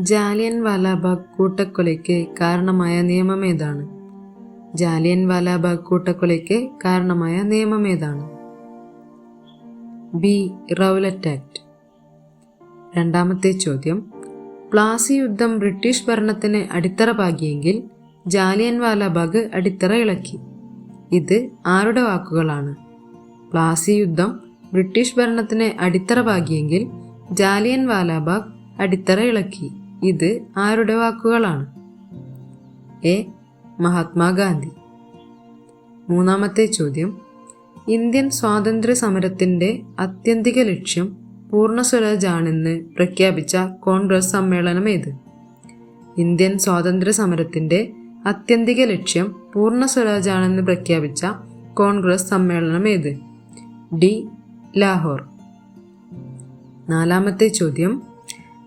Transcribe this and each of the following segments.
ജാലിയൻ വാലാബാഗ് കൂട്ടക്കൊലയ്ക്ക് കാരണമായ നിയമമേതാണ്? ജാലിയൻ വാലാബാഗ് കൂട്ടക്കൊലയ്ക്ക് കാരണമായ നിയമമേതാണ്? B. Rowlatt act. രണ്ടാമത്തെ ചോദ്യം, പ്ലാസി യുദ്ധം ബ്രിട്ടീഷ് ഭരണത്തിന് അടിത്തറ പാകിയെങ്കിൽ ജാലിയൻ വാലാബാഗ് അടിത്തറ ഇളക്കി. ഇത് ആരുടെ വാക്കുകളാണ്? പ്ലാസി യുദ്ധം ബ്രിട്ടീഷ് ഭരണത്തിന് അടിത്തറ പാകിയെങ്കിൽ ജാലിയൻ വാലാബാഗ് അടിത്തറ ഇളക്കി. ഇത് ആരുടെ വാക്കുകളാണ്? എ. മഹാത്മാഗാന്ധി. മൂന്നാമത്തെ ചോദ്യം, ഇന്ത്യൻ സ്വാതന്ത്ര്യ സമരത്തിന്റെ ആത്യന്തിക ലക്ഷ്യം പൂർണ്ണ സ്വരാജാണെന്ന് പ്രഖ്യാപിച്ച കോൺഗ്രസ് സമ്മേളനം ഏത്? ഇന്ത്യൻ സ്വാതന്ത്ര്യ സമരത്തിന്റെ ആത്യന്തിക ലക്ഷ്യം പൂർണ്ണ സ്വരാജാണെന്ന് പ്രഖ്യാപിച്ച കോൺഗ്രസ് സമ്മേളനം ഏത്? ഡി. ലാഹോർ. നാലാമത്തെ ചോദ്യം,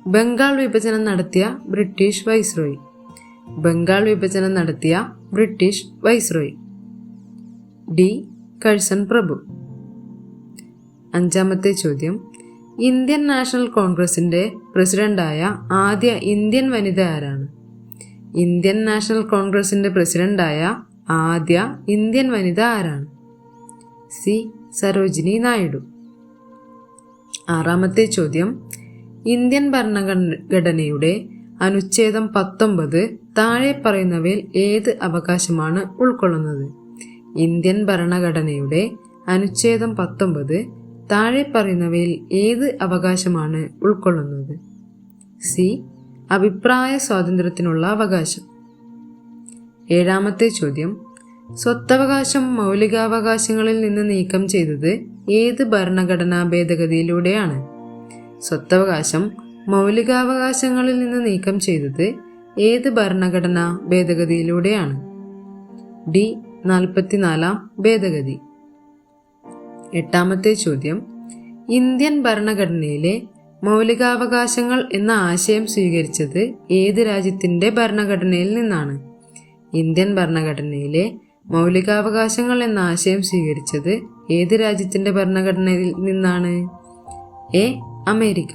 ബംഗാൾ വിഭജനം നടത്തിയ ബ്രിട്ടീഷ് വൈസ്രോയി. ബംഗാൾ വിഭജനം നടത്തിയ ബ്രിട്ടീഷ് വൈസ്രോയി. ഡി. കഴ്സൺ പ്രഭു. അഞ്ചാമത്തെ ചോദ്യം, ഇന്ത്യൻ നാഷണൽ കോൺഗ്രസിന്റെ പ്രസിഡന്റായ ആദ്യ ഇന്ത്യൻ വനിത ആരാണ്? ഇന്ത്യൻ നാഷണൽ കോൺഗ്രസിന്റെ പ്രസിഡന്റായ ആദ്യ ഇന്ത്യൻ വനിത ആരാണ്? സി. സരോജിനി നായിഡു. ആറാമത്തെ ചോദ്യം, ഇന്ത്യൻ ഭരണഘടനയുടെ അനുച്ഛേദം 19 താഴെ പറയുന്നവയിൽ ഏത് അവകാശമാണ് ഉൾക്കൊള്ളുന്നത്? ഇന്ത്യൻ ഭരണഘടനയുടെ അനുച്ഛേദം 19 താഴെ പറയുന്നവയിൽ ഏത് അവകാശമാണ് ഉൾക്കൊള്ളുന്നത്? സി. അഭിപ്രായ സ്വാതന്ത്ര്യത്തിനുള്ള അവകാശം. ഏഴാമത്തെ ചോദ്യം, സ്വത്തവകാശം മൗലികാവകാശങ്ങളിൽ നിന്ന് നീക്കം ചെയ്തത് ഏത് ഭരണഘടനാ ഭേദഗതിയിലൂടെയാണ്? സ്വത്തവകാശം മൗലികാവകാശങ്ങളിൽ നിന്ന് നീക്കം ചെയ്തത് ഏത് ഭരണഘടനാ ഭേദഗതിയിലൂടെയാണ്? ഡി. 44 ഭേദഗതി. എട്ടാമത്തെ ചോദ്യം, ഇന്ത്യൻ ഭരണഘടനയിലെ മൗലികാവകാശങ്ങൾ എന്ന ആശയം സ്വീകരിച്ചത് ഏത് രാജ്യത്തിന്റെ ഭരണഘടനയിൽ നിന്നാണ്? ഇന്ത്യൻ ഭരണഘടനയിലെ മൗലികാവകാശങ്ങൾ എന്ന ആശയം സ്വീകരിച്ചത് ഏത് രാജ്യത്തിന്റെ ഭരണഘടനയിൽ നിന്നാണ്? എ. അമേരിക്ക.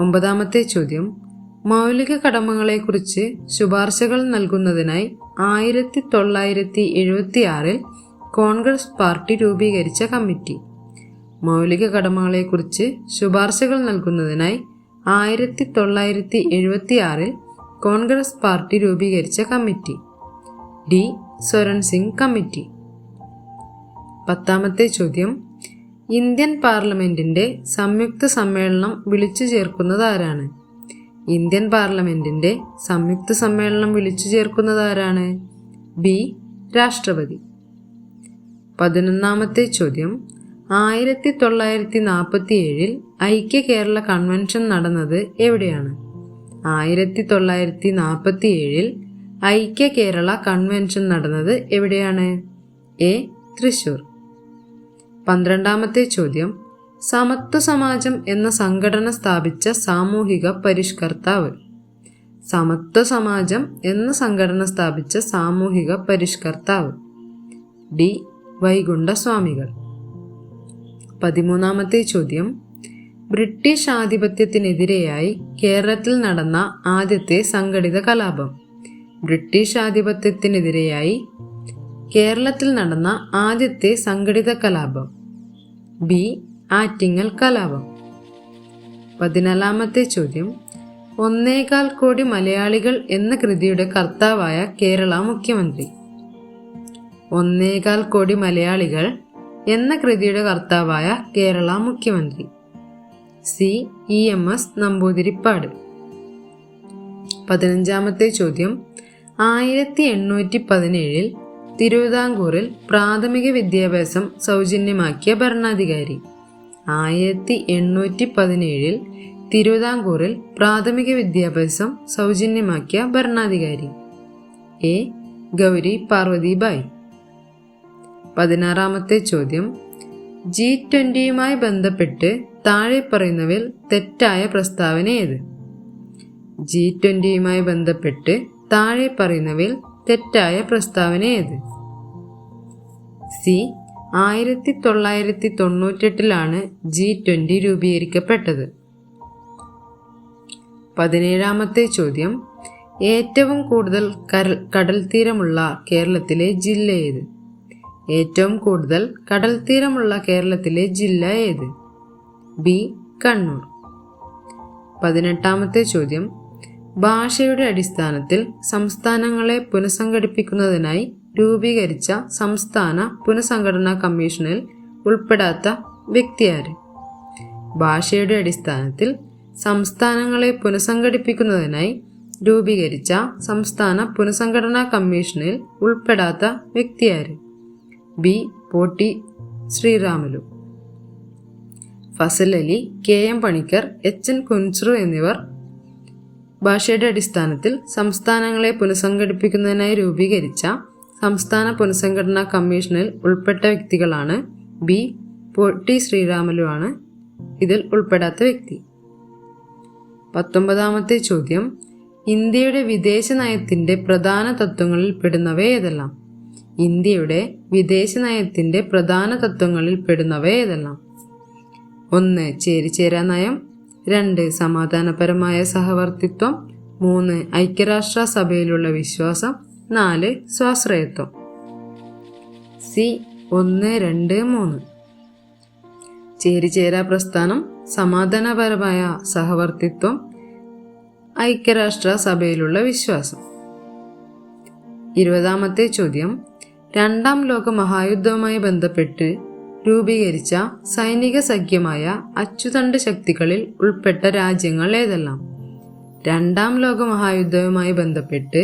ഒമ്പതാമത്തെ ചോദ്യം, മൗലിക കടമകളെക്കുറിച്ച് ശുപാർശകൾ നൽകുന്നതിനായി 1976 കോൺഗ്രസ് പാർട്ടി രൂപീകരിച്ച കമ്മിറ്റി. മൗലിക കടമകളെക്കുറിച്ച് ശുപാർശകൾ നൽകുന്നതിനായി 1976 കോൺഗ്രസ് പാർട്ടി രൂപീകരിച്ച committee. D. Swaran Singh committee. പത്താമത്തെ ചോദ്യം, ഇന്ത്യൻ പാർലമെന്റിന്റെ സംയുക്ത സമ്മേളനം വിളിച്ചു ചേർക്കുന്നത് ആരാണ്? ഇന്ത്യൻ പാർലമെന്റിന്റെ സംയുക്ത സമ്മേളനം വിളിച്ചു ചേർക്കുന്നത് ആരാണ്? ബി. രാഷ്ട്രപതി. 11ാമത്തെ ചോദ്യം, 1947 ഐക്യ കേരള കൺവെൻഷൻ നടന്നത് എവിടെയാണ്? 1947 ഐക്യ കേരള കൺവെൻഷൻ നടന്നത് എവിടെയാണ്? എ. തൃശൂർ. 12ാമത്തെ ചോദ്യം, സമത്വ സമാജം എന്ന സംഘടന സ്ഥാപിച്ച സാമൂഹിക പരിഷ്കർത്താവ്. സമത്വ സമാജം എന്ന സംഘടന സ്ഥാപിച്ച സാമൂഹിക പരിഷ്കർത്താവ്. ഡി. വൈകുണ്ഠ സ്വാമികൾ. 13ാമത്തെ ചോദ്യം, ബ്രിട്ടീഷ് ആധിപത്യത്തിനെതിരെയായി കേരളത്തിൽ നടന്ന ആദ്യത്തെ സംഘടിത കലാപം. ബ്രിട്ടീഷ് ആധിപത്യത്തിനെതിരെയായി കേരളത്തിൽ നടന്ന ആദ്യത്തെ സംഘടിത കലാപം. ബി. ആറ്റിങ്ങൽ കലാപം. 14ാമത്തെ ചോദ്യം, 1.25 കോടി മലയാളികൾ എന്ന കൃതിയുടെ കർത്താവായ കേരള മുഖ്യമന്ത്രി. 1.25 കോടി മലയാളികൾ എന്ന കൃതിയുടെ കർത്താവായ കേരള മുഖ്യമന്ത്രി. സി. EMS നമ്പൂതിരിപ്പാട്. 15ാമത്തെ ചോദ്യം, 1817 തിരുവിതാംകൂറിൽ പ്രാഥമിക വിദ്യാഭ്യാസം സൗജന്യമാക്കിയ ഭരണാധികാരി. 1817 തിരുവിതാംകൂറിൽ പ്രാഥമിക വിദ്യാഭ്യാസം സൗജന്യമാക്കിയ ഭരണാധികാരി. എ. ഗൗരി പാർവതിബായി. 16ാമത്തെ ചോദ്യം, G20യുമായി ബന്ധപ്പെട്ട് താഴെ പറയുന്നവയിൽ തെറ്റായ പ്രസ്താവന ഏത്? G20യുമായി ബന്ധപ്പെട്ട് താഴെ പറയുന്നവയിൽ തെറ്റായ പ്രസ്താവന ഏത്? സി. 1998 G20 രൂപീകരിക്കപ്പെട്ടത്. 17ാമത്തെ ചോദ്യം, ഏറ്റവും കൂടുതൽ കടൽ തീരമുള്ള കേരളത്തിലെ ജില്ല ഏത്? ഏറ്റവും കൂടുതൽ കടൽ തീരമുള്ള കേരളത്തിലെ ജില്ല ഏത്? ബി. കണ്ണൂർ. 18ാമത്തെ ചോദ്യം, ഭാഷയുടെ അടിസ്ഥാനത്തിൽ സംസ്ഥാനങ്ങളെ പുനഃസംഘടിപ്പിക്കുന്നതിനായി രൂപീകരിച്ച സംസ്ഥാന പുനഃസംഘടനാ കമ്മീഷനിൽ ഉൾപ്പെടാത്ത വ്യക്തിയാര്? ഭാഷയുടെ അടിസ്ഥാനത്തിൽ സംസ്ഥാനങ്ങളെ പുനഃസംഘടിപ്പിക്കുന്നതിനായി രൂപീകരിച്ച സംസ്ഥാന പുനഃസംഘടനാ കമ്മീഷനിൽ ഉൾപ്പെടാത്ത വ്യക്തിയാര്? ബി. പോട്ടി ശ്രീരാമലു. ഫസൽ അലി, KM പണിക്കർ, HN കുൻസ്രു എന്നിവർ ഭാഷയുടെ അടിസ്ഥാനത്തിൽ സംസ്ഥാനങ്ങളെ പുനഃസംഘടിപ്പിക്കുന്നതിനായി രൂപീകരിച്ച സംസ്ഥാന പുനഃസംഘടനാ കമ്മീഷനിൽ ഉൾപ്പെട്ട വ്യക്തികളാണ്. ബി. പോട്ടി ശ്രീരാമലു ആണ് ഇതിൽ ഉൾപ്പെടാത്ത വ്യക്തി. 19ാമത്തെ ചോദ്യം, ഇന്ത്യയുടെ വിദേശ നയത്തിന്റെ പ്രധാന തത്വങ്ങളിൽ പെടുന്നവ ഏതെല്ലാം? ഇന്ത്യയുടെ വിദേശ നയത്തിന്റെ പ്രധാന തത്വങ്ങളിൽ പെടുന്നവ ഏതെല്ലാം? 1. ചേരിചേരാ നയം, 2. സമാധാനപരമായ സഹവർത്തിത്വം, 3. ഐക്യരാഷ്ട്ര സഭയിലുള്ള വിശ്വാസം, 4. സ്വാശ്രയത്വം. സി. 1, 2, 3. ചേരിചേരാ പ്രസ്ഥാനം, സമാധാനപരമായ സഹവർത്തിത്വം, ഐക്യരാഷ്ട്ര സഭയിലുള്ള വിശ്വാസം. 20ാമത്തെ ചോദ്യം, രണ്ടാം ലോക മഹായുദ്ധവുമായി ബന്ധപ്പെട്ട് രൂപീകരിച്ച സൈനിക സഖ്യമായ അച്ചുതണ്ട് ശക്തികളിൽ ഉൾപ്പെട്ട രാജ്യങ്ങൾ ഏതെല്ലാം? രണ്ടാം ലോക മഹായുദ്ധവുമായി ബന്ധപ്പെട്ട്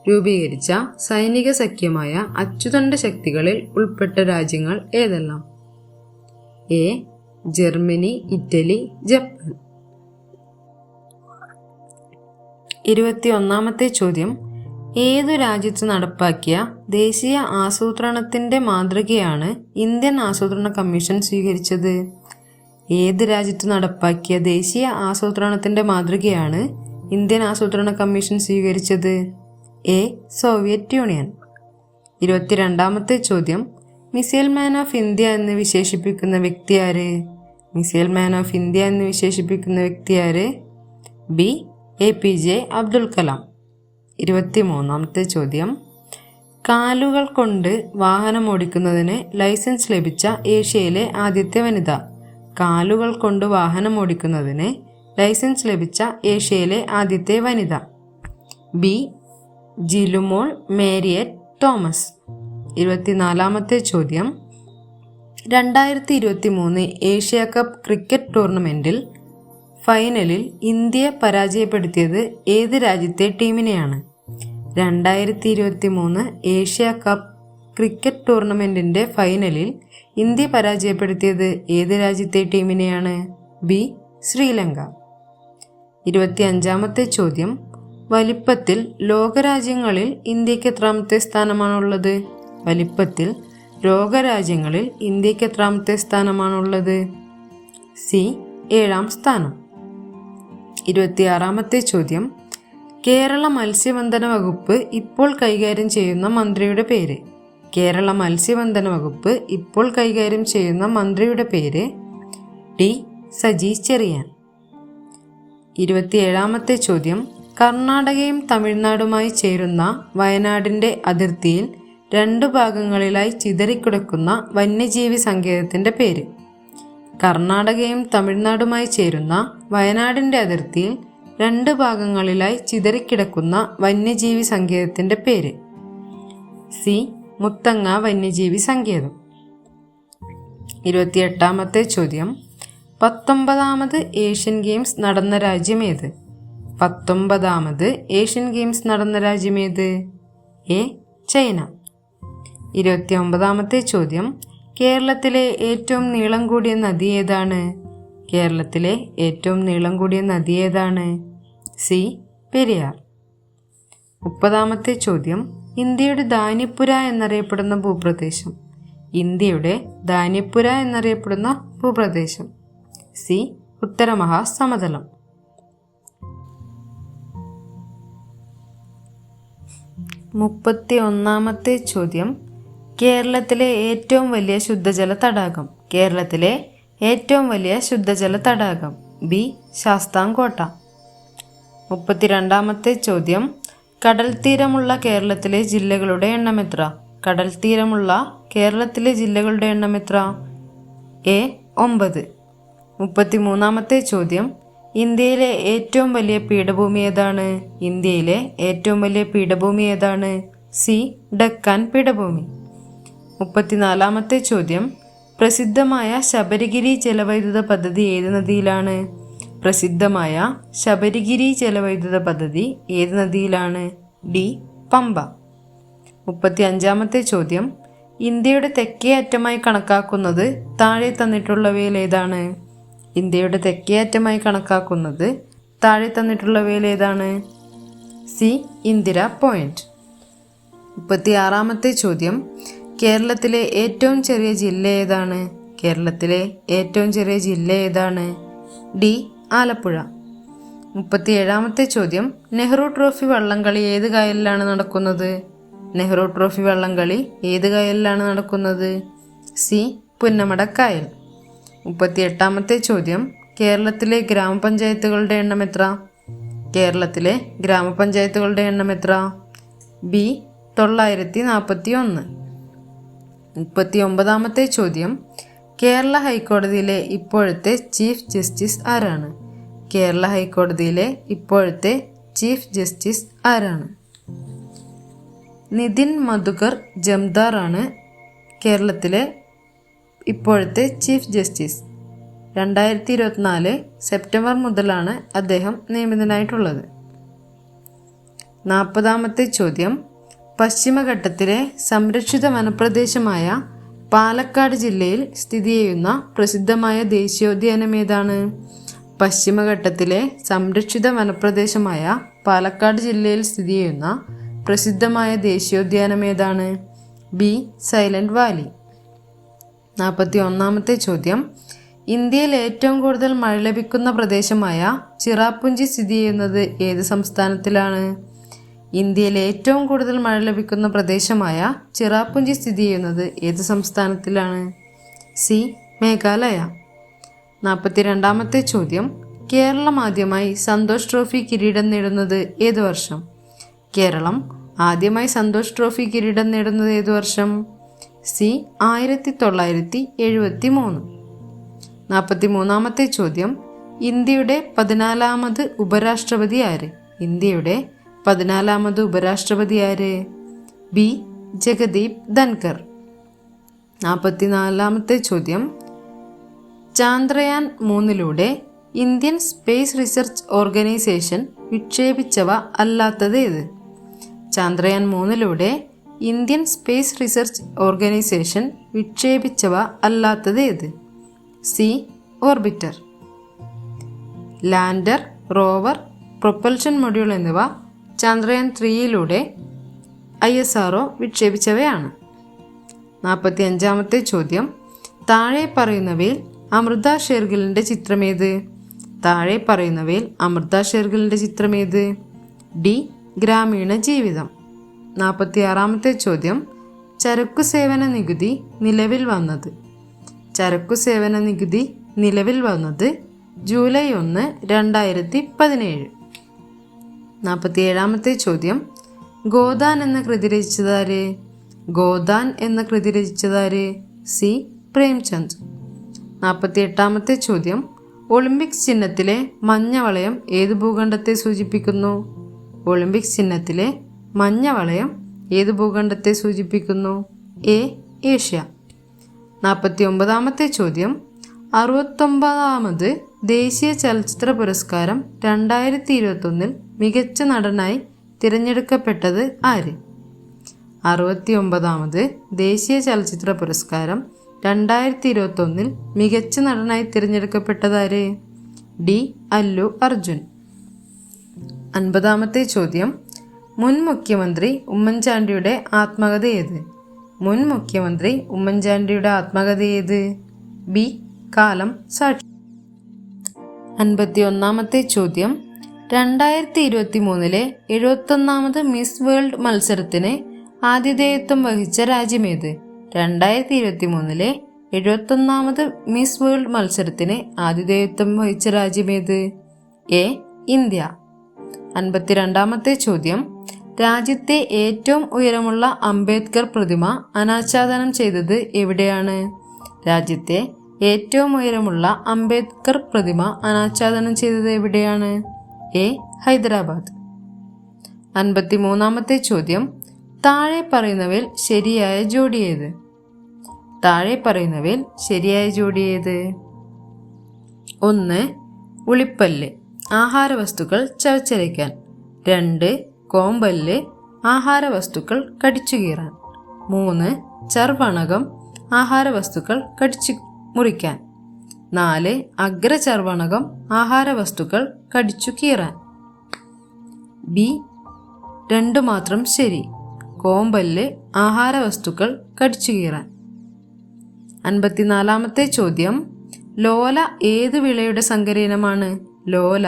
രൂപീകരിച്ച സൈനിക സഖ്യമായ അച്ചുതണ്ട് ശക്തികളിൽ ഉൾപ്പെട്ട രാജ്യങ്ങൾ ഏതെല്ലാം? എ. Germany, Italy, Japan. 21ാമത്തെ ചോദ്യം, ഏതു രാജ്യത്ത് നടപ്പാക്കിയ ദേശീയ ആസൂത്രണത്തിന്റെ മാതൃകയാണ് ഇന്ത്യൻ ആസൂത്രണ കമ്മീഷൻ സ്വീകരിച്ചത്? ഏത് രാജ്യത്ത് നടപ്പാക്കിയ ദേശീയ ആസൂത്രണത്തിന്റെ മാതൃകയാണ് ഇന്ത്യൻ ആസൂത്രണ കമ്മീഷൻ സ്വീകരിച്ചത്? എ. Soviet union. 22ാമത്തെ ചോദ്യം, മിസൈൽ മാൻ ഓഫ് ഇന്ത്യ എന്ന് വിശേഷിപ്പിക്കുന്ന വ്യക്തിയാര്? മിസൈൽ മാൻ ഓഫ് ഇന്ത്യ എന്ന് വിശേഷിപ്പിക്കുന്ന വ്യക്തിയാര്? ബി. APJ അബ്ദുൽ കലാം. 23ാമത്തെ ചോദ്യം, കാലുകൾ കൊണ്ട് വാഹനം ഓടിക്കുന്നതിന് ലൈസൻസ് ലഭിച്ച ഏഷ്യയിലെ ആദ്യത്തെ വനിത? കാലുകൾ കൊണ്ട് വാഹനം ഓടിക്കുന്നതിന് ലൈസൻസ് ലഭിച്ച ഏഷ്യയിലെ ആദ്യത്തെ വനിത? ബി. ജിലുമോൾ മേരിയറ്റ് തോമസ്. 24ാമത്തെ ചോദ്യം, 2023 ഏഷ്യ കപ്പ് ക്രിക്കറ്റ് ടൂർണമെന്റിൽ ഫൈനലിൽ ഇന്ത്യയെ പരാജയപ്പെടുത്തിയത് ഏത് രാജ്യത്തെ ടീമിനെയാണ്? 2023 ഏഷ്യ കപ്പ് ക്രിക്കറ്റ് ടൂർണമെന്റിന്റെ ഫൈനലിൽ ഇന്ത്യ പരാജയപ്പെടുത്തിയത് ഏത് രാജ്യത്തെ ടീമിനെയാണ്? ബി. ശ്രീലങ്ക. 25ാമത്തെ ചോദ്യം, വലിപ്പത്തിൽ ലോകരാജ്യങ്ങളിൽ ഇന്ത്യക്ക് എത്രാമത്തെ സ്ഥാനമാണുള്ളത്? വലിപ്പത്തിൽ ലോകരാജ്യങ്ങളിൽ ഇന്ത്യക്ക് എത്രാമത്തെ സ്ഥാനമാണുള്ളത്? സി. 7ാം സ്ഥാനം. 26ാമത്തെ ചോദ്യം, കേരള മത്സ്യബന്ധന വകുപ്പ് ഇപ്പോൾ കൈകാര്യം ചെയ്യുന്ന മന്ത്രിയുടെ പേര്? കേരള മത്സ്യബന്ധന വകുപ്പ് ഇപ്പോൾ കൈകാര്യം ചെയ്യുന്ന മന്ത്രിയുടെ പേര്? ടി. സജി ചെറിയാൻ. 27ാമത്തെ ചോദ്യം, കർണാടകയും തമിഴ്നാടുമായി ചേരുന്ന വയനാടിന്റെ അതിർത്തിയിൽ 2 ഭാഗങ്ങളിലായി ചിതറിക്കിടക്കുന്ന വന്യജീവി സങ്കേതത്തിന്റെ പേര്? കർണാടകയും തമിഴ്നാടുമായി ചേരുന്ന വയനാടിന്റെ അതിർത്തിയിൽ 2 ഭാഗങ്ങളിലായി ചിതറിക്കിടക്കുന്ന വന്യജീവി സങ്കേതത്തിന്റെ പേര്? സി. മുത്തങ്ങ വന്യജീവി സങ്കേതം. 28ാമത്തെ ചോദ്യം, 19ാമത് ഏഷ്യൻ ഗെയിംസ് നടന്ന രാജ്യമേത്? 19ാമത് ഏഷ്യൻ ഗെയിംസ് നടന്ന രാജ്യമേത്? എ. ചൈന. 29ാമത്തെ ചോദ്യം, കേരളത്തിലെ ഏറ്റവും നീളം കൂടിയ നദി ഏതാണ്? കേരളത്തിലെ ഏറ്റവും നീളം കൂടിയ നദി ഏതാണ്? സി. പെരിയാർ. 30ാമത്തെ ചോദ്യം, ഇന്ത്യയുടെ ധാന്യപ്പുര എന്നറിയപ്പെടുന്ന ഭൂപ്രദേശം? ഇന്ത്യയുടെ ധാന്യപ്പുര എന്നറിയപ്പെടുന്ന ഭൂപ്രദേശം? സി. ഉത്തരമഹാസമതലം. 31ാമത്തെ ചോദ്യം, കേരളത്തിലെ ഏറ്റവും വലിയ ശുദ്ധജല തടാകം? കേരളത്തിലെ ഏറ്റവും വലിയ ശുദ്ധജല തടാകം? ബി. ശാസ്താംകോട്ട. 32ാമത്തെ ചോദ്യം, കടൽ തീരമുള്ള കേരളത്തിലെ ജില്ലകളുടെ എണ്ണം എത്ര? കടൽ തീരമുള്ള കേരളത്തിലെ ജില്ലകളുടെ എണ്ണം എത്ര? എ 9. 33ാമത്തെ ചോദ്യം, ഇന്ത്യയിലെ ഏറ്റവും വലിയ പീഠഭൂമി ഏതാണ്? ഇന്ത്യയിലെ ഏറ്റവും വലിയ പീഠഭൂമി ഏതാണ്? സി ഡക്കാൻ പീഠഭൂമി. 34ാമത്തെ ചോദ്യം, പ്രസിദ്ധമായ ശബരിഗിരി ജലവൈദ്യുത പദ്ധതി ഏത് നദിയിലാണ്? പ്രസിദ്ധമായ ശബരിഗിരി ജലവൈദ്യുത പദ്ധതി ഏത് നദിയിലാണ്? ഡി പമ്പ. 35ാമത്തെ ചോദ്യം, ഇന്ത്യയുടെ തെക്കേ അറ്റമായി കണക്കാക്കുന്നത് താഴെ തന്നിട്ടുള്ളവയിൽ ഏതാണ്? ഇന്ത്യയുടെ തെക്കേ അറ്റമായി കണക്കാക്കുന്നത് താഴെ തന്നിട്ടുള്ളവയിൽ ഏതാണ്? C Indira point. 36ാമത്തെ ചോദ്യം, കേരളത്തിലെ ഏറ്റവും ചെറിയ ജില്ല ഏതാണ്? കേരളത്തിലെ ഏറ്റവും ചെറിയ ജില്ല ഏതാണ്? ഡി ആലപ്പുഴ. 37ാമത്തെ ചോദ്യം, നെഹ്റു ട്രോഫി വള്ളംകളി ഏത് കായലിലാണ് നടക്കുന്നത്? നെഹ്റു ട്രോഫി വള്ളംകളി ഏത് കായലിലാണ് നടക്കുന്നത്? സി പുന്നമടക്കായൽ. 38ാമത്തെ ചോദ്യം, കേരളത്തിലെ ഗ്രാമപഞ്ചായത്തുകളുടെ എണ്ണം എത്ര? കേരളത്തിലെ ഗ്രാമപഞ്ചായത്തുകളുടെ എണ്ണം എത്ര? ബി 941. 39ാമത്തെ ചോദ്യം, കേരള ഹൈക്കോടതിയിലെ ഇപ്പോഴത്തെ ചീഫ് ജസ്റ്റിസ് ആരാണ്? കേരള ഹൈക്കോടതിയിലെ ഇപ്പോഴത്തെ ചീഫ് ജസ്റ്റിസ് ആരാണ്? നിതിൻ മധുകർ ജംദാർ ആണ് കേരളത്തിലെ ഇപ്പോഴത്തെ ചീഫ് ജസ്റ്റിസ്. 2024 സെപ്റ്റംബർ മുതലാണ് അദ്ദേഹം നിയമിതനായിട്ടുള്ളത്. 40ാമത്തെ ചോദ്യം, പശ്ചിമഘട്ടത്തിലെ സംരക്ഷിത വനപ്രദേശമായ പാലക്കാട് ജില്ലയിൽ സ്ഥിതി ചെയ്യുന്ന പ്രസിദ്ധമായ ദേശീയോദ്യാനം ഏതാണ്? പശ്ചിമഘട്ടത്തിലെ സംരക്ഷിത വനപ്രദേശമായ പാലക്കാട് ജില്ലയിൽ സ്ഥിതി ചെയ്യുന്ന പ്രസിദ്ധമായ ദേശീയോദ്യാനം ഏതാണ്? B silent Valley. 41ാമത്തെ ചോദ്യം, ഇന്ത്യയിൽ ഏറ്റവും കൂടുതൽ മഴ ലഭിക്കുന്ന പ്രദേശമായ ചിറാപുഞ്ചി സ്ഥിതി ചെയ്യുന്നത് ഏത് സംസ്ഥാനത്തിലാണ്? ഇന്ത്യയിൽ ഏറ്റവും കൂടുതൽ മഴ ലഭിക്കുന്ന പ്രദേശമായ ചിറാപുഞ്ചി സ്ഥിതി ചെയ്യുന്നത് ഏത് സംസ്ഥാനത്തിലാണ്? സി മേഘാലയ. 42ാമത്തെ ചോദ്യം, കേരളം ആദ്യമായി സന്തോഷ് ട്രോഫി കിരീടം നേടുന്നത് ഏത് വർഷം? കേരളം ആദ്യമായി സന്തോഷ് ട്രോഫി കിരീടം നേടുന്നത് ഏത് വർഷം? സി 1973. 43ാമത്തെ ചോദ്യം, ഇന്ത്യയുടെ 14ാമത് ഉപരാഷ്ട്രപതി ആര്? ഇന്ത്യയുടെ 14ാമത് ഉപരാഷ്ട്രപതി ആര്? ബി ജഗദീപ് ധൻകർ. 44ാമത്തെ ചോദ്യം, Chandrayaan 3 Indian space research organisation വിക്ഷേപിച്ചവ അല്ലാത്തത് ഏത്? Chandrayaan 3 Indian space research organisation വിക്ഷേപിച്ചവ അല്ലാത്തത് ഏത്? C orbiter. Lander, rover, propulsion module എന്നിവ ചാന്ദ്രയാൻ 3 ISRO വിക്ഷേപിച്ചവയാണ്. 45ാമത്തെ ചോദ്യം, താഴെ പറയുന്നവയിൽ അമൃത ഷെർഗിലിൻ്റെ ചിത്രമേത്? താഴെ പറയുന്നവയിൽ അമൃത ഷെർഗിലിൻ്റെ ചിത്രമേത്? ഡി ഗ്രാമീണ ജീവിതം. 46ാമത്തെ ചോദ്യം, ചരക്കു സേവന നികുതി നിലവിൽ വന്നത്? ചരക്കു സേവന നികുതി നിലവിൽ വന്നത് ജൂലൈ 1, 2017. 47ാമത്തെ ചോദ്യം, ഗോദാൻ എന്ന കൃതി രചിച്ചതാര്? ഗോദാൻ എന്ന കൃതി രചിച്ചതാര്? സി പ്രേംചന്ദ്. 48ാമത്തെ ചോദ്യം, ഒളിമ്പിക്സ് ചിഹ്നത്തിലെ മഞ്ഞ വളയം ഏത് ഭൂഖണ്ഡത്തെ സൂചിപ്പിക്കുന്നു? ഒളിമ്പിക്സ് ചിഹ്നത്തിലെ മഞ്ഞ വളയം ഏത് ഭൂഖണ്ഡത്തെ സൂചിപ്പിക്കുന്നു? A Asia. 49ാമത്തെ ചോദ്യം, 69ാമത് ദേശീയ ചലച്ചിത്ര പുരസ്കാരം 2021 മികച്ച നടനായി തിരഞ്ഞെടുക്കപ്പെട്ടത് ആര്? 69ാമത് ദേശീയ ചലച്ചിത്ര പുരസ്കാരം 2021 മികച്ച നടനായി തിരഞ്ഞെടുക്കപ്പെട്ടതാര്? ഡി അല്ലു അർജുൻ. 50ാമത്തെ ചോദ്യം, മുൻ മുഖ്യമന്ത്രി ഉമ്മൻചാണ്ടിയുടെ ആത്മകഥ ഏത്? മുൻ മുഖ്യമന്ത്രി ഉമ്മൻചാണ്ടിയുടെ ആത്മകഥ ഏത്? ബി കാലം സാക്ഷി. 51ാമത്തെ ചോദ്യം, 2023 71ാമത് മിസ് വേൾഡ് മത്സരത്തിന് ആതിഥേയത്വം വഹിച്ച രാജ്യമേത്? 2023 71ാമത് മിസ് വേൾഡ് മത്സരത്തിന് ആതിഥേയത്വം വഹിച്ച രാജ്യമേത്? A India. 52-ാമത്തെ ചോദ്യം, രാജ്യത്തെ ഏറ്റവും ഉയരമുള്ള അംബേദ്കർ പ്രതിമ അനാച്ഛാദനം ചെയ്തത് എവിടെയാണ്? രാജ്യത്തെ ഏറ്റവും ഉയരമുള്ള അംബേദ്കർ പ്രതിമ അനാച്ഛാദനം ചെയ്തത് എവിടെയാണ്? എ. ഹൈദരാബാദ്. 53-ാമത്തെ ചോദ്യം, താഴെ പറയുന്നവയിൽ ശരിയായ ജോഡി ഏത്? താഴെ പറയുന്നവയിൽ ശരിയായ ജോഡി ഏത്? 1. ഉളിപ്പല്ല് ആഹാരവസ്തുക്കൾ ചവച്ചരയ്ക്കാൻ. 2. കോമ്പല്ല് ആഹാരവസ്തുക്കൾ കടിച്ചു കീറാൻ. 3. ചർവണകം ആഹാരവസ്തുക്കൾ കടിച്ചു മുറിക്കാൻ. 4. അഗ്രചർവണകം ആഹാരവസ്തുക്കൾ കടിച്ചു കീറാൻ. ബി 2 മാത്രം ശരി. കോമ്പല്ല് ആഹാരവസ്തുക്കൾ കടിച്ചു കീറാൻ. 54-ാമത്തെ ചോദ്യം, ലോല ഏതു വിളയുടെ സങ്കരയിനമാണ്? ലോല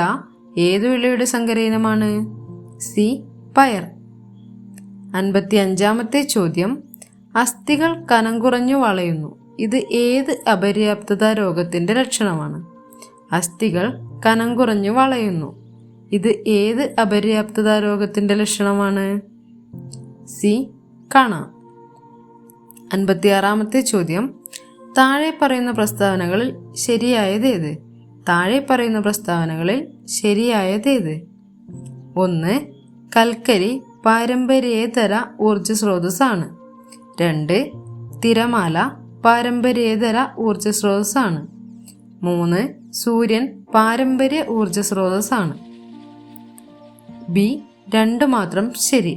ഏതു വിളയുടെ സങ്കരയിനമാണ്? സി. പയർ. 55-ാമത്തെ ചോദ്യം, അസ്ഥികൾ കനം കുറഞ്ഞു വളയുന്നു. ഇത് ഏത് അപര്യാപ്തത രോഗത്തിന്റെ ലക്ഷണമാണ്? അസ്ഥികൾ കനം കുറഞ്ഞു വളയുന്നു. ഇത് ഏത് അപര്യാപ്തത രോഗത്തിന്റെ ലക്ഷണമാണ്? സി. കണ. 56-ാമത്തെ ചോദ്യം, താഴെ പറയുന്ന പ്രസ്താവനകളിൽ ശരിയായതേത്? താഴെ പറയുന്ന പ്രസ്താവനകളിൽ ശരിയായതേത്? 1. കൽക്കരി പാരമ്പര്യേതര ഊർജ സ്രോതസ്സാണ്. 2. തിരമാല പാരമ്പര്യേതര ഊർജ സ്രോതസ്സാണ്. 3. സൂര്യൻ പാരമ്പര്യ ഊർജ സ്രോതസ്സാണ്. ബി 2 മാത്രം ശരി.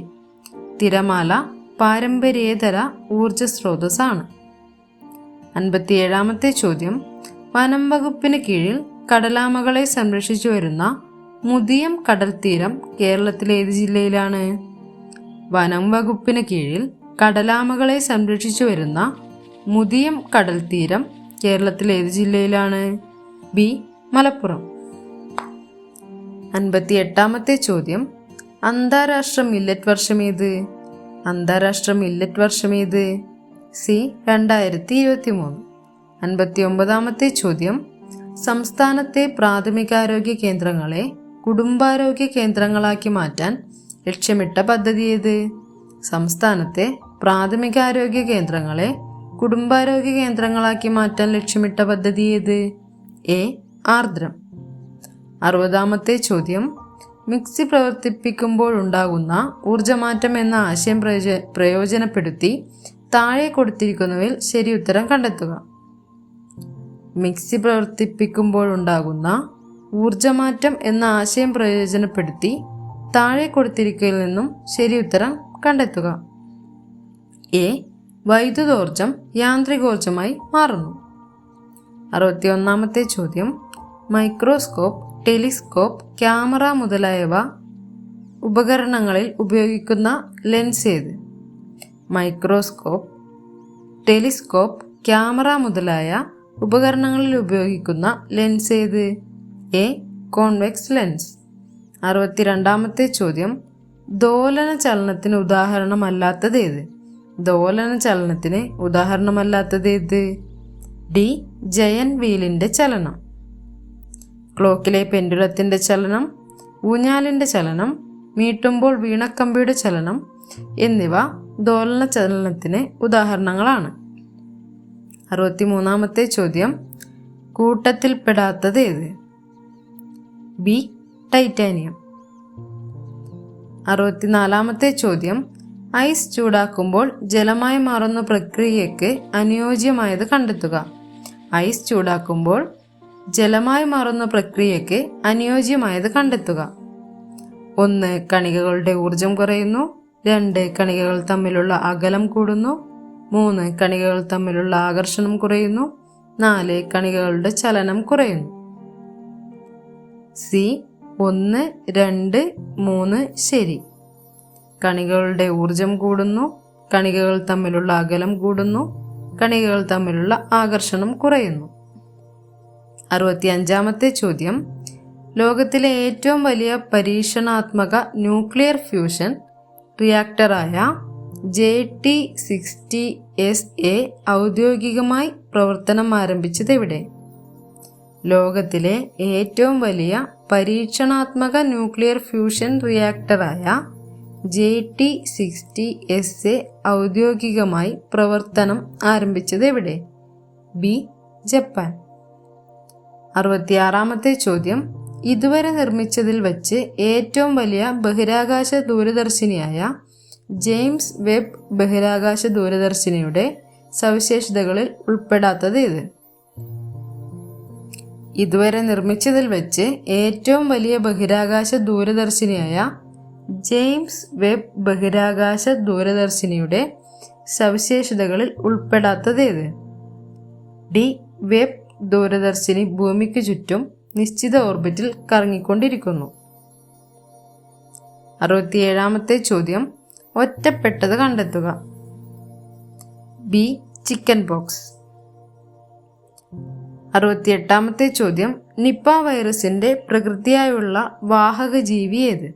തിരമാല പാരമ്പര്യേതര ഊർജ സ്രോതസ്സാണ്. 57-ാമത്തെ ചോദ്യം, വനം വകുപ്പിന് കീഴിൽ കടലാമകളെ സംരക്ഷിച്ചു വരുന്ന മുതിയം കടൽ തീരം കേരളത്തിലെ ഏത് ജില്ലയിലാണ്? വനം വകുപ്പിന് കീഴിൽ കടലാമകളെ സംരക്ഷിച്ചു വരുന്ന മുതിയം കടൽ തീരം കേരളത്തിലെ ഏത് ജില്ലയിലാണ്? ബി. മലപ്പുറം. 58-ാമത്തെ ചോദ്യം, അന്താരാഷ്ട്ര മില്ലറ്റ് വർഷം ഏത്? അന്താരാഷ്ട്ര മില്ലറ്റ് വർഷം ഏത്? സി. 2023. 59-ാമത്തെ ചോദ്യം, സംസ്ഥാനത്തെ പ്രാഥമികാരോഗ്യ കേന്ദ്രങ്ങളെ കുടുംബാരോഗ്യ കേന്ദ്രങ്ങളാക്കി മാറ്റാൻ ലക്ഷ്യമിട്ട പദ്ധതി ഏത്? സംസ്ഥാനത്തെ പ്രാഥമികാരോഗ്യ കേന്ദ്രങ്ങളെ കുടുംബാരോഗ്യ കേന്ദ്രങ്ങളാക്കി മാറ്റാൻ ലക്ഷ്യമിട്ട പദ്ധതി ഏത്? എ. ആർദ്രം. 60-ാമത്തെ ചോദ്യം, മിക്സി പ്രവർത്തിപ്പിക്കുമ്പോഴുണ്ടാകുന്ന ഊർജമാറ്റം എന്ന ആശയം പ്രയോജനപ്പെടുത്തി താഴെ കൊടുത്തിരിക്കുന്നവയിൽ ശരി ഉത്തരം കണ്ടെത്തുക. മിക്സി പ്രവർത്തിപ്പിക്കുമ്പോഴുണ്ടാകുന്ന ഊർജമാറ്റം എന്ന ആശയം പ്രയോജനപ്പെടുത്തി താഴെ കൊടുത്തിരിക്കുന്നതിൽ നിന്നും ശരി ഉത്തരം കണ്ടെത്തുക. എ. വൈദ്യുതോർജം യാന്ത്രികോർജമായി മാറുന്നു. 61-ാമത്തെ ചോദ്യം, മൈക്രോസ്കോപ്പ്, ടെലിസ്കോപ്പ്, ക്യാമറ മുതലായവ ഉപകരണങ്ങളിൽ ഉപയോഗിക്കുന്ന ലെൻസ് ഏത്? മൈക്രോസ്കോപ്പ്, ടെലിസ്കോപ്പ്, ക്യാമറ മുതലായ ഉപകരണങ്ങളിൽ ഉപയോഗിക്കുന്ന ലെൻസ് ഏത്? എ. Convex lens. 62-ാമത്തെ ചോദ്യം, ദോലന ചലനത്തിന് ഉദാഹരണമല്ലാത്തത് ഏത്? ദോലന ചലനത്തിന് ഉദാഹരണമല്ലാത്തത് ഏത്? ഡി. ജയൻ വീലിന്റെ ചലനം. ക്ലോക്കിലെ പെൻഡുലത്തിന്റെ ചലനം, ഊഞ്ഞാലിന്റെ ചലനം, മീട്ടുമ്പോൾ വീണക്കമ്പിയുടെ ചലനം എന്നിവ ദോലന ചലനത്തിന് ഉദാഹരണങ്ങളാണ്. 63-ാമത്തെ ചോദ്യം, കൂട്ടത്തിൽപ്പെടാത്തത് ഏത്? ബി. ടൈറ്റാനിയം. 64-ാമത്തെ ചോദ്യം, ഐസ് ചൂടാക്കുമ്പോൾ ജലമായി മാറുന്ന പ്രക്രിയയ്ക്ക് അനുയോജ്യമായത് കണ്ടെത്തുക. ഐസ് ചൂടാക്കുമ്പോൾ ജലമായി മാറുന്ന പ്രക്രിയയ്ക്ക് അനുയോജ്യമായത് കണ്ടെത്തുക. 1. കണികകളുടെ ഊർജം കുറയുന്നു. 2. കണികകൾ തമ്മിലുള്ള അകലം കൂടുന്നു. 3. കണികകൾ തമ്മിലുള്ള ആകർഷണം കുറയുന്നു. 4. കണികകളുടെ ചലനം കുറയുന്നു. സി. 1, 2, 3 ശരി. കണികകളുടെ ഊർജം കൂടുന്നു. കണികകൾ തമ്മിലുള്ള അകലം കൂടുന്നു. കണികകൾ തമ്മിലുള്ള ആകർഷണം കുറയുന്നു. 65-ാമത്തെ ചോദ്യം, ലോകത്തിലെ ഏറ്റവും വലിയ പരീക്ഷണാത്മക ന്യൂക്ലിയർ ഫ്യൂഷൻ റിയാക്ടറായ JT60SA ഔദ്യോഗികമായി പ്രവർത്തനം ആരംഭിച്ചത് എവിടെ? ലോകത്തിലെ ഏറ്റവും വലിയ പരീക്ഷണാത്മക ന്യൂക്ലിയർ ഫ്യൂഷൻ റിയാക്ടറായ JT60SA ഔദ്യോഗികമായി പ്രവർത്തനം ആരംഭിച്ചത് എവിടെ? ബി. ജപ്പാൻ. 66-ാമത്തെ ചോദ്യം. ഇതുവരെ നിർമ്മിച്ചതിൽ വച്ച് ഏറ്റവും വലിയ ബഹിരാകാശ ദൂരദർശിനിയായ ജെയിംസ് വെബ് ബഹിരാകാശ ദൂരദർശിനിയുടെ സവിശേഷതകളിൽ ഉൾപ്പെടാത്തത് ഏത്? ഇതുവരെ നിർമ്മിച്ചതിൽ വെച്ച് ഏറ്റവും വലിയ ബഹിരാകാശ ദൂരദർശിനിയായ ജെയിംസ് വെബ് ബഹിരാകാശ ദൂരദർശിനിയുടെ സവിശേഷതകളിൽ ഉൾപ്പെടാത്തത് ഏത്? ഡി. വെബ് ദൂരദർശിനി ഭൂമിക്ക് ചുറ്റും നിശ്ചിത ഓർബിറ്റിൽ കറങ്ങിക്കൊണ്ടിരിക്കുന്നു. 67-ാമത്തെ ചോദ്യം. ഒറ്റപ്പെട്ടത് കണ്ടെത്തുക. ബി. Chicken pox. 68-ാമത്തെ ചോദ്യം. നിപ്പ വൈറസിന്റെ പ്രകൃതിയായുള്ള വാഹക ജീവി ഏത്?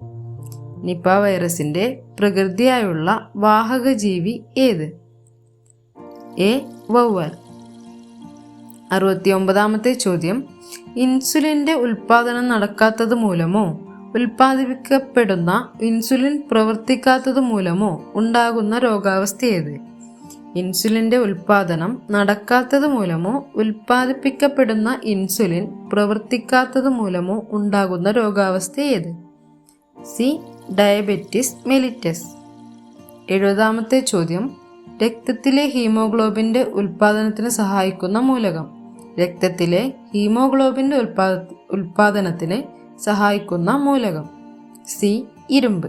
നിപ്പ വൈറസിന്റെ പ്രകൃതിയായുള്ള വാഹക ജീവി ഏത്? എ. വവ്വാൽ. 69-ാമത്തെ ചോദ്യം. ഇൻസുലിൻ്റെ ഉൽപ്പാദനം നടക്കാത്തത് മൂലമോ ഉൽപ്പാദിപ്പിക്കപ്പെടുന്ന ഇൻസുലിൻ പ്രവർത്തിക്കാത്തത് മൂലമോ ഉണ്ടാകുന്ന രോഗാവസ്ഥ ഏത്? ഇൻസുലിൻ്റെ ഉൽപ്പാദനം നടക്കാത്തത് മൂലമോ ഉൽപ്പാദിപ്പിക്കപ്പെടുന്ന ഇൻസുലിൻ പ്രവർത്തിക്കാത്തത് മൂലമോ ഉണ്ടാകുന്ന രോഗാവസ്ഥ ഏത്? സി. Diabetes mellitus. 70-ാമത്തെ ചോദ്യം. രക്തത്തിലെ ഹീമോഗ്ലോബിൻ്റെ ഉൽപ്പാദനത്തിന് സഹായിക്കുന്ന മൂലകം. രക്തത്തിലെ ഹീമോഗ്ലോബിൻ്റെ ഉൽപ്പാദനത്തിന് സഹായിക്കുന്ന മൂലകം. സി. ഇരുമ്പ്.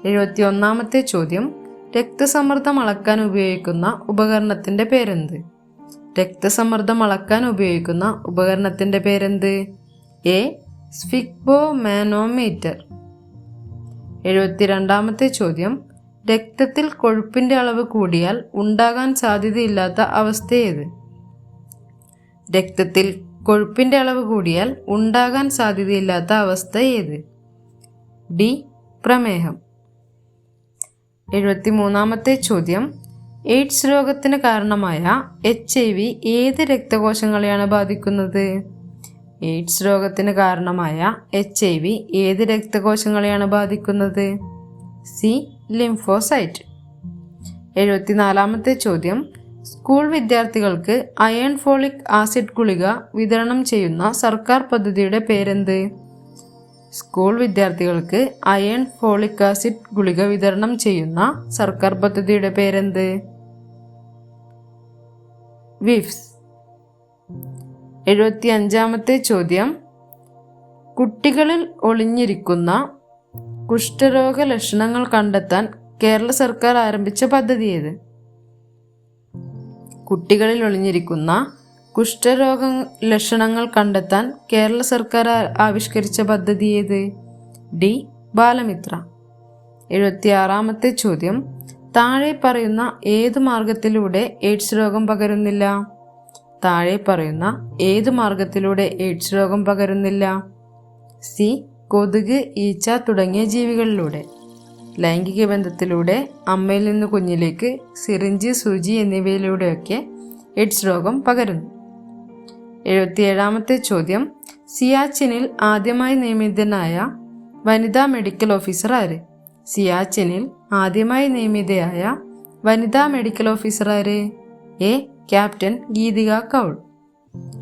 71-ാമത്തെ ചോദ്യം. രക്തസമ്മർദ്ദം അളക്കാൻ ഉപയോഗിക്കുന്ന ഉപകരണത്തിൻ്റെ പേരെന്ത്? രക്തസമ്മർദ്ദം അളക്കാൻ ഉപയോഗിക്കുന്ന ഉപകരണത്തിൻ്റെ പേരെന്ത്? എ. സ്ഫിഗ്മോമാനോമീറ്റർ. 72-ാമത്തെ ചോദ്യം. രക്തത്തിൽ കൊഴുപ്പിൻ്റെ അളവ് കൂടിയാൽ ഉണ്ടാകാൻ സാധ്യതയില്ലാത്ത അവസ്ഥ ഏത്? രക്തത്തിൽ കൊഴുപ്പിൻ്റെ അളവ് കൂടിയാൽ ഉണ്ടാകാൻ സാധ്യതയില്ലാത്ത അവസ്ഥ ഏത്? ഡി. പ്രമേഹം. 73-ാമത്തെ ചോദ്യം. എയ്ഡ്സ് രോഗത്തിന് കാരണമായ HIV ഏത് രക്തകോശങ്ങളെയാണ് ബാധിക്കുന്നത്? എയ്ഡ്സ് രോഗത്തിന് കാരണമായ HIV ഏത് രക്തകോശങ്ങളെയാണ് ബാധിക്കുന്നത്? സി. ലിംഫോസൈറ്റ്. 74-ാമത്തെ ചോദ്യം. സ്കൂൾ വിദ്യാർത്ഥികൾക്ക് അയൺ ഫോളിക് ആസിഡ് ഗുളിക വിതരണം ചെയ്യുന്ന സർക്കാർ പദ്ധതിയുടെ പേരെന്ത്? സ്കൂൾ വിദ്യാർത്ഥികൾക്ക് അയൺ ഫോളിക് ആസിഡ് ഗുളിക വിതരണം ചെയ്യുന്ന സർക്കാർ പദ്ധതിയുടെ പേരെന്ത്? വിഫ്സ്. 75-ാമത്തെ ചോദ്യം. കുട്ടികളിൽ ഒളിഞ്ഞിരിക്കുന്ന കുഷ്ഠരോഗ ലക്ഷണങ്ങൾ കണ്ടെത്താൻ കേരള സർക്കാർ ആരംഭിച്ച പദ്ധതി ഏത്? കുട്ടികളിൽ ഒളിഞ്ഞിരിക്കുന്ന കുഷ്ഠരോഗ ലക്ഷണങ്ങൾ കണ്ടെത്താൻ കേരള സർക്കാർ ആവിഷ്കരിച്ച പദ്ധതി ഏത്? ഡി. ബാലമിത്ര. 76-ാമത്തെ ചോദ്യം. താഴെ പറയുന്ന ഏത് മാർഗത്തിലൂടെ എയ്ഡ്സ് രോഗം പകരുന്നില്ല? താഴെ പറയുന്ന ഏത് മാർഗത്തിലൂടെ എയ്ഡ്സ് രോഗം പകരുന്നില്ല? സി. കൊതുക്, ഈച്ച തുടങ്ങിയ ജീവികളിലൂടെ. ലൈംഗിക ബന്ധത്തിലൂടെ, അമ്മയിൽ നിന്ന് കുഞ്ഞിലേക്ക്, സിറിഞ്ച്, സൂചി എന്നിവയിലൂടെയൊക്കെ എയ്ഡ്സ് രോഗം പകരുന്നു. 77-ാമത്തെ ചോദ്യം. സിയാച്ചിനിൽ ആദ്യമായി നിയമിതനായ വനിതാ മെഡിക്കൽ ഓഫീസർ ആര്? സിയാച്ചിനിൽ ആദ്യമായി നിയമിതയായ വനിതാ മെഡിക്കൽ ഓഫീസർ ആര്? എ. ക്യാപ്റ്റൻ ഗീതിക കൗൾ.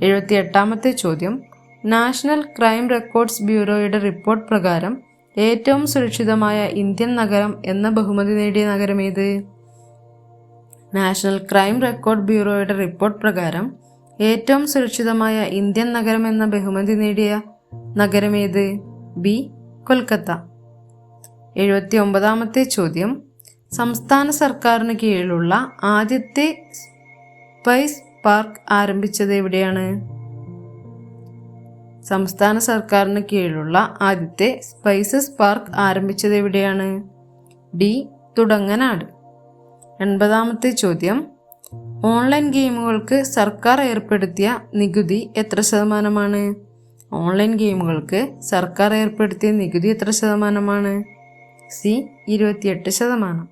78-ാമത്തെ ചോദ്യം. നാഷണൽ ക്രൈം റെക്കോർഡ്സ് ബ്യൂറോയുടെ റിപ്പോർട്ട് പ്രകാരം ഏറ്റവും സുരക്ഷിതമായ ഇന്ത്യൻ നഗരം എന്ന ബഹുമതി നേടിയ നഗരമേത്? നാഷണൽ ക്രൈം റെക്കോർഡ് ബ്യൂറോയുടെ റിപ്പോർട്ട് പ്രകാരം ഏറ്റവും സുരക്ഷിതമായ ഇന്ത്യൻ നഗരം എന്ന ബഹുമതി നേടിയ നഗരമേത്? ബി. കൊൽക്കത്ത. 79-ാമത്തെ ചോദ്യം. സംസ്ഥാന സർക്കാരിന് കീഴിലുള്ള ആദ്യത്തെ സ്പൈസ് പാർക്ക് ആരംഭിച്ചത് എവിടെയാണ്? സംസ്ഥാന സർക്കാരിന് കീഴിലുള്ള ആദ്യത്തെ സ്പൈസസ് പാർക്ക് ആരംഭിച്ചത് എവിടെയാണ്? ഡി. തുടങ്ങനാട്. 80-ാമത്തെ ചോദ്യം. ഓൺലൈൻ ഗെയിമുകൾക്ക് സർക്കാർ ഏർപ്പെടുത്തിയ നികുതി എത്ര ശതമാനമാണ്? ഓൺലൈൻ ഗെയിമുകൾക്ക് സർക്കാർ ഏർപ്പെടുത്തിയ നികുതി എത്ര ശതമാനമാണ്? സി. 28%.